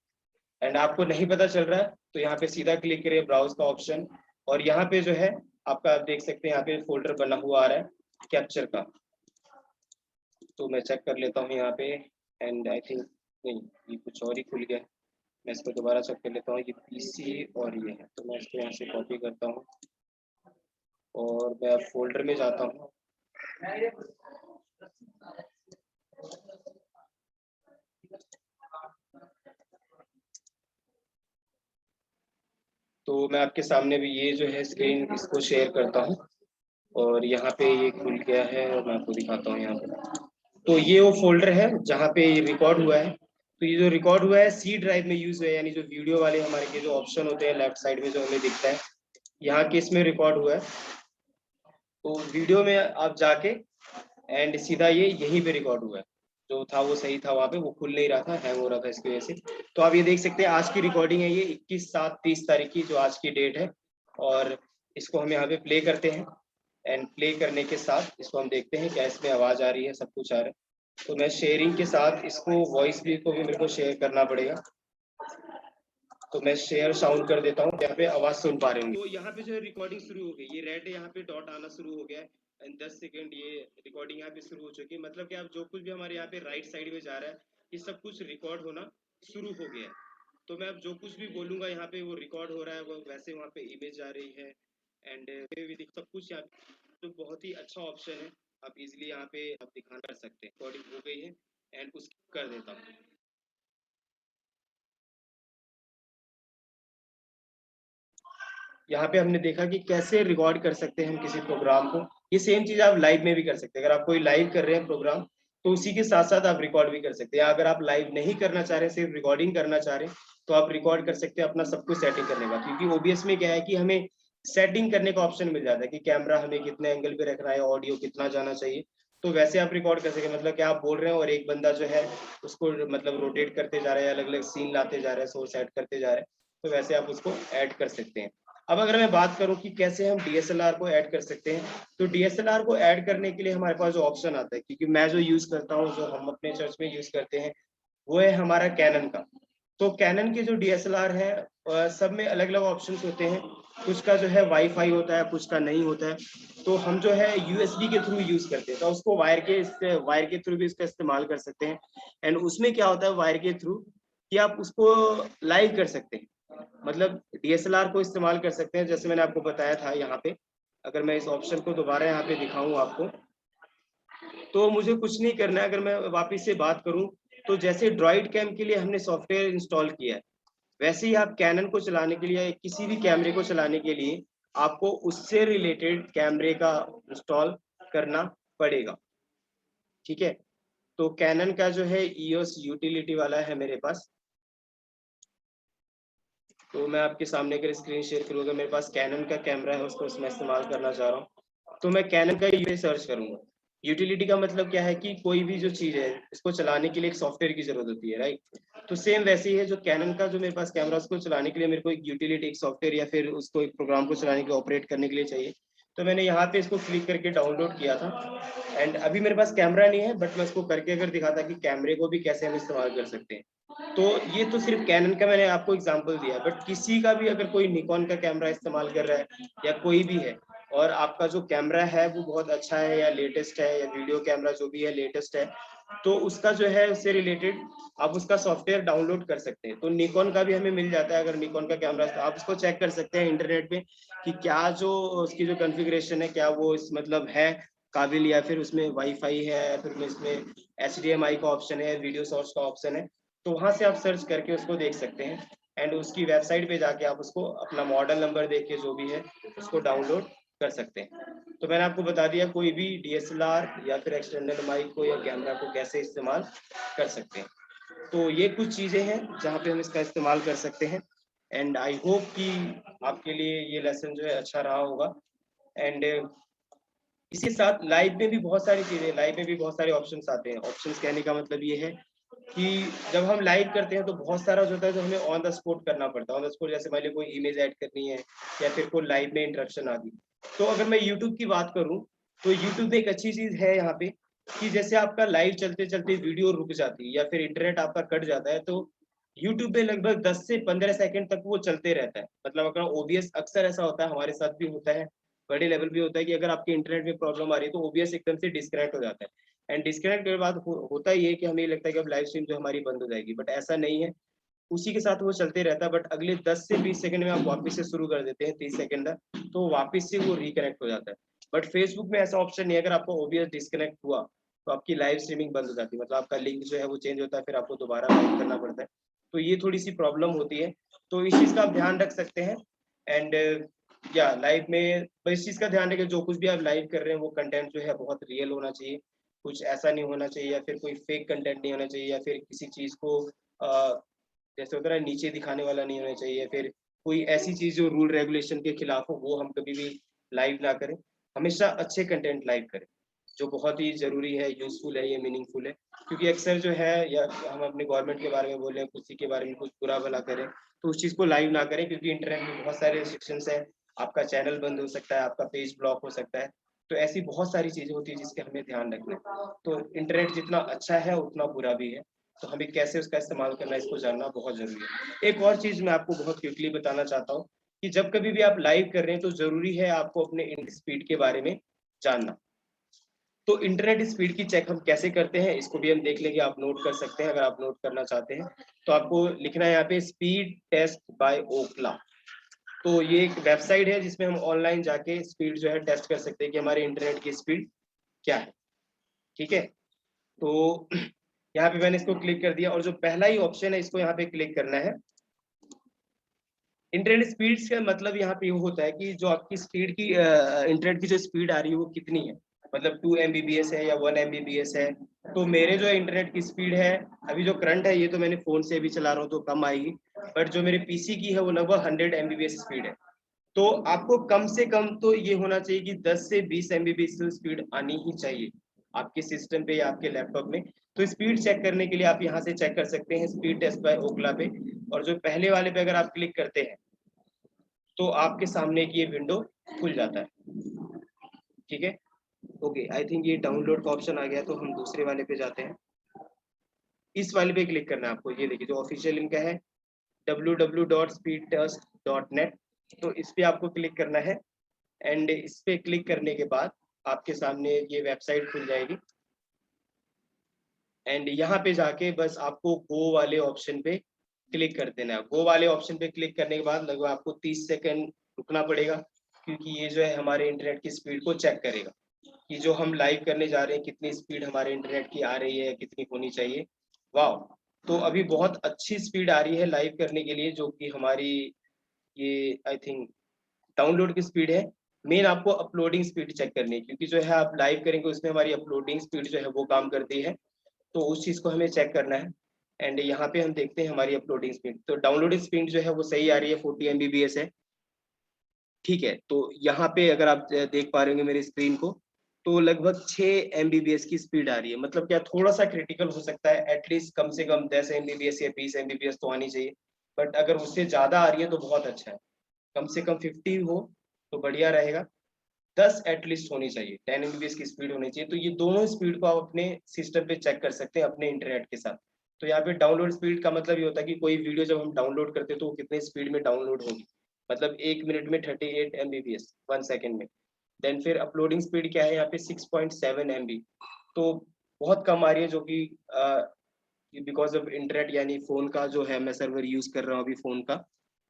एंड आपको नहीं पता चल रहा है तो यहाँ पे सीधा क्लिक करिए ब्राउज का ऑप्शन और यहाँ पे जो है आपका, आप देख सकते हैं यहाँ पे फोल्डर बना हुआ आ रहा है कैप्चर का। तो मैं चेक कर लेता हूँ यहाँ पे एंड आई थिंक नहीं, ये कुछ और ही खुल गया है। मैं इसको दोबारा चेक कर लेता हूँ, ये पीसी और ये है, तो मैं इसको यहाँ से कॉपी करता हूँ और मैं फोल्डर में जाता हूँ। तो मैं आपके सामने भी ये जो है स्क्रीन इसको शेयर करता हूँ और यहाँ पे ये खुल गया है और मैं आपको दिखाता हूँ यहाँ पे। तो ये वो फोल्डर है जहाँ पे ये रिकॉर्ड हुआ है। तो ये जो रिकॉर्ड हुआ है सी ड्राइव में यूज हुआ है, यानी जो वीडियो वाले हमारे के जो ऑप्शन होते हैं लेफ्ट साइड में जो हमें दिखता है, यहाँ के इसमें रिकॉर्ड हुआ है। तो वीडियो में आप जाके एंड सीधा ये यहीं पे रिकॉर्ड हुआ है, जो था वो सही था, वहाँ पे वो खुल नहीं रहा था, हैंग हो रहा था इसकी वजह से। तो आप ये देख सकते हैं आज की रिकॉर्डिंग है, ये 21/7/30 तारीख की जो आज की डेट है। और इसको हम यहाँ पे प्ले करते हैं एंड प्ले करने के साथ इसको हम देखते हैं क्या इसमें आवाज आ रही है, सब कुछ आ रहा है। तो मैं शेयरिंग के साथ इसको वॉइस भी को भी मेरे को शेयर करना पड़ेगा, तो मैं शेयर साउंड कर देता हूँ, यहाँ पे आवाज सुन पा रहे होंगे। तो यहाँ पे जो है रिकॉर्डिंग शुरू हो गई, ये रेड यहाँ पे डॉट आना शुरू हो गया है एंड 10 सेकंड ये रिकॉर्डिंग यहाँ पे शुरू हो चुकी है। मतलब कि आप जो कुछ भी हमारे यहाँ पे राइट साइड में जा रहा है, ये सब कुछ रिकॉर्ड होना शुरू हो गया है। तो मैं अब जो कुछ भी बोलूंगा यहाँ पे वो रिकॉर्ड हो रहा है, वो वैसे वहाँ पे इमेज आ रही है एंड सब कुछ यहाँ तो बहुत ही अच्छा ऑप्शन है। आप इजिली यहाँ पे आप दिखा कर सकते हैं। रिकॉर्डिंग हो गई है एंड उसकी कर देता हूँ। यहाँ पे हमने देखा कि कैसे रिकॉर्ड कर सकते हैं हम किसी प्रोग्राम को। ये सेम चीज आप लाइव में भी कर सकते हैं। अगर आप कोई लाइव कर रहे हैं प्रोग्राम, तो उसी के साथ साथ आप रिकॉर्ड भी कर सकते हैं। अगर आप लाइव नहीं करना चाह रहे, सिर्फ रिकॉर्डिंग करना चाह रहे, तो आप रिकॉर्ड कर सकते हैं अपना सब कुछ सेटिंग करने का। क्योंकि ओबीएस में क्या है कि हमें सेटिंग करने का ऑप्शन मिल जाता है कि कैमरा हमें कितने एंगल पे रखना है, ऑडियो कितना जाना चाहिए। तो वैसे आप रिकॉर्ड कर सके, मतलब कि आप बोल रहे हैं और एक बंदा जो है उसको मतलब रोटेट करते जा रहे हैं, अलग अलग सीन लाते जा रहे हैं, सोर्स ऐड करते जा रहे हैं, तो वैसे आप उसको ऐड कर सकते हैं। अब अगर मैं बात करूं कि कैसे हम डीएसएलआर को ऐड कर सकते हैं, तो डीएसएलआर को ऐड करने के लिए हमारे पास जो ऑप्शन आता है, क्योंकि मैं जो यूज करता हूं, जो हम अपने चर्च में यूज करते हैं, वो है हमारा कैनन का। तो कैनन के जो डीएसएलआर है सब में अलग अलग ऑप्शंस होते हैं। कुछ का जो है वाईफाई होता है, कुछ का नहीं होता है। तो हम जो है यूएसबी के थ्रू यूज करते हैं, तो उसको वायर के थ्रू भी इसका इस्तेमाल कर सकते हैं। एंड उसमें क्या होता है वायर के थ्रू, कि आप उसको लाइव कर सकते हैं, मतलब डीएसएलआर को इस्तेमाल कर सकते हैं, जैसे मैंने आपको बताया था यहाँ पे। अगर मैं इस ऑप्शन को दोबारा यहाँ पे दिखाऊं आपको, तो मुझे कुछ नहीं करना है। अगर मैं वापस से बात करूं, तो जैसे ड्रॉइड कैम के लिए हमने सॉफ्टवेयर इंस्टॉल किया है, वैसे ही आप कैनन को चलाने के लिए, किसी भी कैमरे को चलाने के लिए आपको उससे रिलेटेड कैमरे का इंस्टॉल करना पड़ेगा। ठीक है, तो कैनन का जो है ईओएस यूटिलिटी वाला है मेरे पास। तो मैं आपके सामने अगर स्क्रीन शेयर करूँगा, मेरे पास कैनन का कैमरा है, उसको मैं इस्तेमाल करना चाह रहा हूँ। तो मैं कैनन का यूए सर्च करूंगा। यूटिलिटी का मतलब क्या है कि कोई भी जो चीज है इसको चलाने के लिए एक सॉफ्टवेयर की जरूरत होती है, राइट। तो सेम वैसे ही है, जो कैनन का जो मेरे पास कैमरा, उसको चलाने के लिए मेरे को एक यूटिलिटी, एक सॉफ्टवेयर या फिर उसको एक प्रोग्राम को चलाने के लिए, ऑपरेट करने के लिए चाहिए। तो मैंने यहाँ पे इसको क्लिक करके डाउनलोड किया था एंड अभी मेरे पास कैमरा नहीं है, बट मैं इसको करके अगर दिखाता कि कैमरे को भी कैसे हम इस्तेमाल कर सकते हैं। तो ये तो सिर्फ कैनन का मैंने आपको एग्जांपल दिया, बट किसी का भी अगर कोई निकॉन का कैमरा इस्तेमाल कर रहा है या कोई भी है, और आपका जो कैमरा है वो बहुत अच्छा है या लेटेस्ट है, या वीडियो कैमरा जो भी है लेटेस्ट है, तो उसका जो है उससे रिलेटेड आप उसका सॉफ्टवेयर डाउनलोड कर सकते हैं। तो निकॉन का भी हमें मिल जाता है। अगर निकॉन का कैमरा, तो आप उसको चेक कर सकते हैं इंटरनेट पे कि क्या जो उसकी जो कॉन्फ़िगरेशन है, क्या वो इस मतलब है काबिल, या फिर उसमें वाईफाई है, फिर इसमें HDMI का ऑप्शन है, वीडियो सोर्स का ऑप्शन है। तो वहां से आप सर्च करके उसको देख सकते हैं एंड उसकी वेबसाइट पे जाके आप उसको अपना मॉडल नंबर देके जो भी है उसको डाउनलोड कर सकते हैं। तो मैंने आपको बता दिया कोई भी डीएसएलआर या फिर एक्सटर्नल माइक को या कैमरा को कैसे इस्तेमाल कर सकते हैं। तो ये कुछ चीज़ें हैं जहाँ पे हम इसका इस्तेमाल कर सकते हैं। एंड आई होप कि आपके लिए ये लेसन जो है अच्छा रहा होगा। एंड इसके साथ लाइव में भी बहुत सारी चीज़ें, लाइव में भी बहुत सारे ऑप्शंस आते हैं। ऑप्शंस कहने का मतलब ये है कि जब हम लाइव करते हैं तो बहुत सारा जो होता है जो हमें ऑन द स्पॉट करना पड़ता है। ऑन द स्पॉट जैसे मान लीजिए कोई इमेज ऐड करनी है या फिर कोई लाइव में इंटरप्शन आ गई। तो अगर मैं यूट्यूब की बात करूँ तो यूट्यूब में एक अच्छी चीज़ है यहाँ पे कि जैसे आपका लाइव चलते चलते वीडियो रुक जाती है या फिर इंटरनेट आपका कट जाता है तो यूट्यूब पे लगभग 10 से 15 सेकंड तक वो चलते रहता है। मतलब अगर ओबीएस अक्सर ऐसा होता है, हमारे साथ भी होता है, बड़े लेवल भी होता है कि अगर आपके इंटरनेट में प्रॉब्लम आ रही है तो ओबीएस एकदम से डिस्कनेक्ट हो जाता है। एंड डिस्कनेक्ट के बाद होता ये है कि हमें ये लगता है कि अब लाइव स्ट्रीम जो हमारी बंद हो जाएगी, बट ऐसा नहीं है। उसी के साथ वो चलते रहता है, बट अगले 10 से 20 सेकंड में आप वापस से शुरू कर देते हैं, 30 सेकंड तक, तो वापस से वो रिकनेक्ट हो जाता है। बट फेसबुक में ऐसा ऑप्शन नहीं है। अगर आपको ओबीएस डिस्कनेक्ट हुआ तो आपकी लाइव स्ट्रीमिंग बंद हो जाती है, मतलब आपका लिंक जो है वो चेंज होता है, फिर आपको दोबारा लाइव करना पड़ता है। तो ये थोड़ी सी प्रॉब्लम होती है, तो इस चीज़ का आप ध्यान रख सकते हैं। एंड या लाइव में बस इस चीज़ का ध्यान रखें, जो कुछ भी आप लाइव कर रहे हैं वो कंटेंट जो है बहुत रियल होना चाहिए, कुछ ऐसा नहीं होना चाहिए या फिर कोई फेक कंटेंट नहीं होना चाहिए या फिर किसी चीज़ को जैसे होता है नीचे दिखाने वाला नहीं होना चाहिए, या फिर कोई ऐसी चीज़ जो रूल रेगुलेशन के खिलाफ हो वो हम कभी भी लाइव ना करें। हमेशा अच्छे कंटेंट लाइव करें, जो बहुत ही ज़रूरी है, यूज़फुल है, ये मीनिंगफुल है। क्योंकि अक्सर जो है या हम अपने गवर्नमेंट के बारे में बोलें, किसी के बारे में कुछ बुरा भला करें, तो उस चीज़ को लाइव ना करें, क्योंकि इंटरनेट में बहुत सारे रिस्ट्रिक्शंस हैं। आपका चैनल बंद हो सकता है, आपका पेज ब्लॉक हो सकता है। तो ऐसी बहुत सारी चीज़ें होती हैं जिसके हमें ध्यान रखना है। तो इंटरनेट जितना अच्छा है उतना बुरा भी है, तो हमें कैसे उसका इस्तेमाल करना है इसको जानना बहुत ज़रूरी है। एक और चीज़ मैं आपको बहुत क्विकली बताना चाहता हूँ कि जब कभी भी आप लाइव कर रहे हैं तो ज़रूरी है आपको अपने इंटरनेट स्पीड के बारे में जानना। तो इंटरनेट स्पीड की चेक हम कैसे करते हैं इसको भी हम देख लेंगे, आप नोट कर सकते हैं। अगर आप नोट करना चाहते हैं तो आपको लिखना है यहाँ पे स्पीड टेस्ट बाय ओकला। तो ये एक वेबसाइट है जिसमें हम ऑनलाइन जाके स्पीड जो है टेस्ट कर सकते हैं कि हमारे इंटरनेट की स्पीड क्या है। ठीक है, तो यहाँ पे मैंने इसको क्लिक कर दिया और जो पहला ही ऑप्शन है इसको यहाँ पे क्लिक करना है। इंटरनेट स्पीड का मतलब यहाँ पे ये होता है कि जो आपकी स्पीड की इंटरनेट की जो स्पीड आ रही है वो कितनी है, मतलब 2 Mbps है या 1 Mbps है। तो मेरे जो इंटरनेट की स्पीड है अभी जो करंट है, ये तो मैंने फोन से भी चला रहा हूँ तो कम आएगी, बट जो मेरे पीसी की है वो लगभग 100 Mbps स्पीड है। तो आपको कम से कम तो ये होना चाहिए कि 10 से 20 Mbps स्पीड आनी ही चाहिए आपके सिस्टम पे या आपके लैपटॉप में। तो स्पीड चेक करने के लिए आप यहाँ से चेक कर सकते हैं स्पीड टेस्ट बाय ओकला पे, और जो पहले वाले पे अगर आप क्लिक करते हैं तो आपके सामने की ये विंडो खुल जाता है। ठीक है, ओके, आई थिंक ये डाउनलोड का ऑप्शन आ गया, तो हम दूसरे वाले पे जाते हैं। इस वाले पे क्लिक करना है आपको, ये देखिए जो ऑफिशियल लिंक है www.speedtest.net, तो इस पे आपको क्लिक करना है। एंड इस पे क्लिक करने के बाद आपके सामने ये वेबसाइट खुल जाएगी। एंड यहाँ पे जाके बस आपको गो वाले ऑप्शन पे क्लिक कर देना है। गो वाले ऑप्शन पे क्लिक करने के बाद लगभग आपको 30 सेकंड रुकना पड़ेगा, क्योंकि ये जो है हमारे इंटरनेट की स्पीड को चेक करेगा कि जो हम लाइव करने जा रहे हैं कितनी स्पीड हमारे इंटरनेट की आ रही है, कितनी होनी चाहिए। वाह, तो अभी बहुत अच्छी स्पीड आ रही है लाइव करने के लिए, जो कि हमारी ये आई थिंक डाउनलोड की स्पीड है। मेन आपको अपलोडिंग स्पीड चेक करनी है, क्योंकि जो है आप लाइव करेंगे उसमें हमारी अपलोडिंग स्पीड जो है वो काम करती है, तो उस चीज़ को हमें चेक करना है। एंड यहाँ पे हम देखते हैं हमारी अपलोडिंग स्पीड, तो डाउनलोडिंग स्पीड जो है वो सही आ रही है, 40 Mbps है। ठीक है, तो यहाँ पे अगर आप देख पा रहे होंगे मेरी स्क्रीन को, तो लगभग 6 Mbps की स्पीड आ रही है। मतलब क्या थोड़ा सा क्रिटिकल हो सकता है, एटलीस्ट कम से कम 10 Mbps या 20 Mbps तो आनी चाहिए, बट अगर उससे ज़्यादा आ रही है तो बहुत अच्छा है। कम से कम 50 हो तो बढ़िया रहेगा, 10 एटलीस्ट होनी चाहिए, 10 Mbps की स्पीड होनी चाहिए। तो ये दोनों स्पीड को आप अपने सिस्टम पे चेक कर सकते हैं अपने इंटरनेट के साथ। तो यहाँ पे डाउनलोड स्पीड का मतलब ये होता है कि कोई वीडियो जब हम डाउनलोड करते हैं तो वो कितने स्पीड में डाउनलोड होगी, मतलब 1 मिनट में 38 Mbps 1 सेकंड में। देन फिर अपलोडिंग स्पीड क्या है यहाँ पे 6.7 MB, तो बहुत कम आ रही है, जो कि बिकॉज ऑफ इंटरनेट यानी फोन का जो है मैं सर्वर यूज कर रहा हूँ अभी, फोन का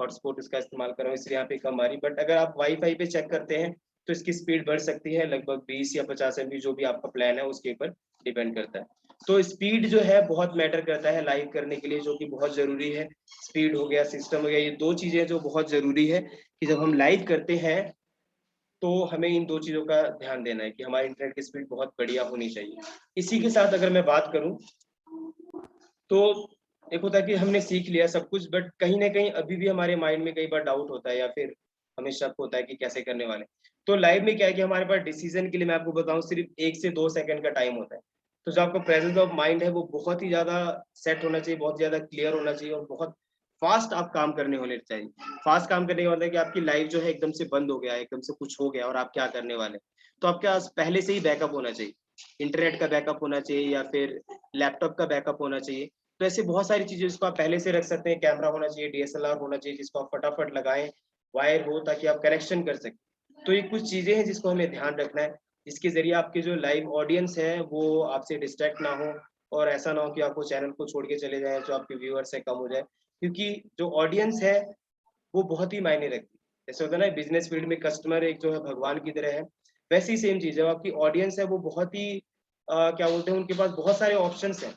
हॉटस्पॉट इसका इस्तेमाल कर रहा हूँ, इसलिए यहाँ पे कम आ रही। बट अगर आप वाईफाई पे चेक करते हैं तो इसकी स्पीड बढ़ सकती है, लगभग 20 या 50 MB, जो भी आपका प्लान है उसके ऊपर डिपेंड करता है। तो स्पीड जो है बहुत मैटर करता है लाइव करने के लिए, जो कि बहुत जरूरी है। स्पीड हो गया, सिस्टम हो गया, ये दो चीजें जो बहुत जरूरी है कि जब हम लाइव करते हैं तो हमें इन 2 चीज़ों का ध्यान देना है कि हमारी इंटरनेट की स्पीड बहुत बढ़िया होनी चाहिए। इसी के साथ अगर मैं बात करूँ, तो एक होता है कि हमने सीख लिया सब कुछ, बट कहीं न कहीं अभी भी हमारे माइंड में कई बार डाउट होता है या फिर हमें शक होता है कि कैसे करने वाले। तो लाइव में क्या है कि हमारे पास डिसीज़न के लिए मैं आपको बताऊँ सिर्फ़ 1 से 2 सेकंड का टाइम होता है। तो जो आपका प्रेजेंस ऑफ माइंड है वो बहुत ही ज़्यादा सेट होना चाहिए, बहुत ज़्यादा क्लियर होना चाहिए और बहुत फ़ास्ट आप काम करने होने चाहिए। फ़ास्ट काम करने का मतलब है कि आपकी लाइफ़ जो है एकदम से बंद हो गया है, एकदम से कुछ हो गया और आप क्या करने वाले हैं। तो आपके पास पहले से ही बैकअप होना चाहिए। इंटरनेट का बैकअप होना चाहिए या फिर लैपटॉप का बैकअप होना चाहिए। तो ऐसे बहुत सारी चीज़ें जिसको आप पहले से रख सकते हैं, कैमरा होना चाहिए, डीएसएलआर होना चाहिए जिसको आप फटाफट लगाएँ, वायर हो ताकि आप कनेक्शन कर सकें। तो ये कुछ चीज़ें हैं जिसको हमें ध्यान रखना है, जिसके ज़रिए आपके जो लाइव ऑडियंस है वो आपसे डिस्ट्रैक्ट ना हो और ऐसा ना हो कि आपको चैनल को छोड़ के चले जाएँ, जो आपके व्यूअर्स हैं कम हो जाए। क्योंकि जो ऑडियंस है वो बहुत ही मायने रखती है। जैसे होता है ना बिज़नेस फील्ड में कस्टमर एक जो है भगवान की तरह है, वैसे ही सेम चीज़ है, आपकी ऑडियंस है वो बहुत ही क्या बोलते हैं उनके पास बहुत सारे ऑप्शंस हैं।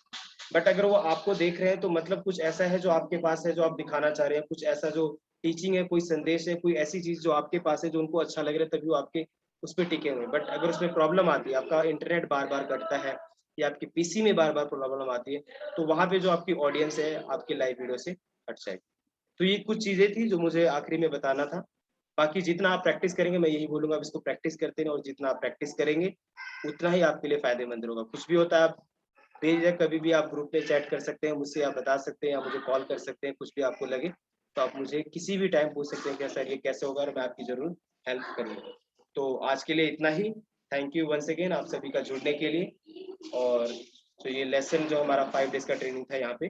बट अगर वो आपको देख रहे हैं तो मतलब कुछ ऐसा है जो आपके पास है, जो आप दिखाना चाह रहे हैं, कुछ ऐसा जो टीचिंग है, कोई संदेश है, कोई ऐसी चीज़ जो आपके पास है, जो उनको अच्छा लग रहा है तभी वो आपके उस पे टिके हुए हैं। बट अगर उसमें प्रॉब्लम आती है, आपका इंटरनेट बार-बार कटता है या आपके पीसी में बार-बार प्रॉब्लम आती है, तो वहाँ पे जो आपकी ऑडियंस है, आपके लाइव वीडियो से हट जाएगी। तो ये कुछ चीज़ें थी जो मुझे आखिरी में बताना था। बाकी जितना आप प्रैक्टिस करेंगे मैं यही बोलूँगा आप इसको प्रैक्टिस करते रहें और जितना आप प्रैक्टिस करेंगे, उतना ही आपके लिए फ़ायदेमंद होगा। कुछ भी होता है आप बेझिझक कभी भी आप ग्रुप पे चैट कर सकते हैं, मुझसे आप बता सकते हैं या मुझे कॉल कर सकते हैं, कुछ भी आपको लगे, तो आप मुझे किसी भी टाइम पूछ सकते हैं कि सर ये कैसे होगा और मैं आपकी ज़रूर हेल्प करूँगा। तो आज के लिए इतना ही। थैंक यू वन्स अगेन आप सभी का जुड़ने के लिए और जो ये लेसन जो हमारा 5 डेज़ का ट्रेनिंग था यहाँ पे